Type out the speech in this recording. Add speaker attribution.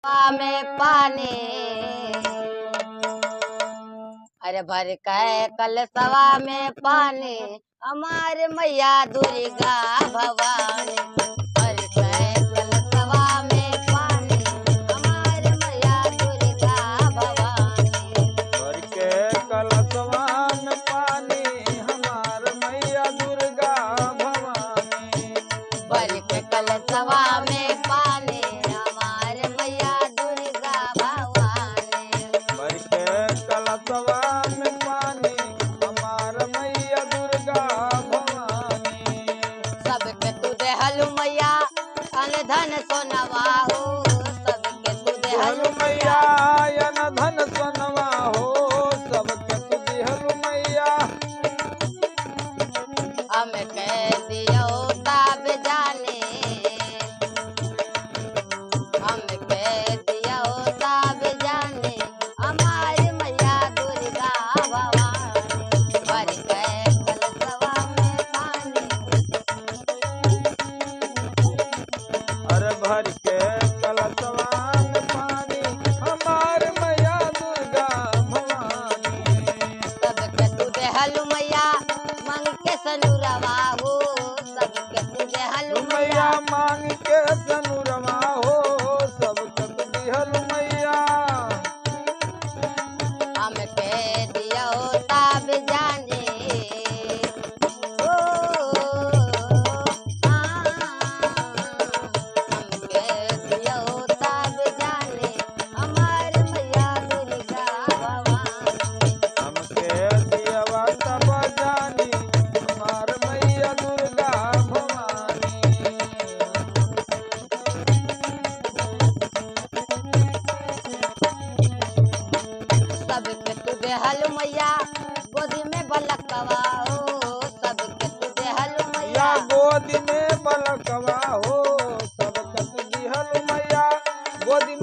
Speaker 1: में पानी अरे भर के कलशवा में पानी हमारे मैया दुर्गा भवानी भर के कलशवा में पानी हमारे मैया दुर्गा भवानी
Speaker 2: भर के कलशवा में पानी हमार मैया दुर्गा भवानी
Speaker 1: भर के कलशवा में पानी हमारे मैया दुर्गा भवानी
Speaker 2: भर के कलशवा में पानी हमार मैया दुर्गा भवानी
Speaker 1: सबके तुझे हलु मैया अन धन सोनवा हो सबके तुझे हलु
Speaker 2: मैया यन धन सोनवा हो सबके तुझी हलु मैया
Speaker 1: हम कह दियो ताब जाने हम कह दियो ताब जाने हमारी मैया दुर्गा भवानी भर के कलशवा में पानी
Speaker 2: अरे भर के कलशवा में पानी हमार मैया दुर्गा भवानी
Speaker 1: सबके तुझे हलु मैया मंग के सनुरवा हो सबके तुझे हलु मैया
Speaker 2: मैया मांग के सनुरवा हो सबके तुझी हलु मैया
Speaker 1: हम कह दियो ताब जाने ओ हम कह दियो ताब जाने हमारे मैया दुर्गा भवानी
Speaker 2: हमके दियवा तब जानी हमार मैया दुर्गा भवानी
Speaker 1: सबके तुझे हलु मैया गोदी में बलकवा हो सबके तुझे हलु मैया
Speaker 2: या गोदी में बलकवा हो सबके तुझी हलु मैया गोदी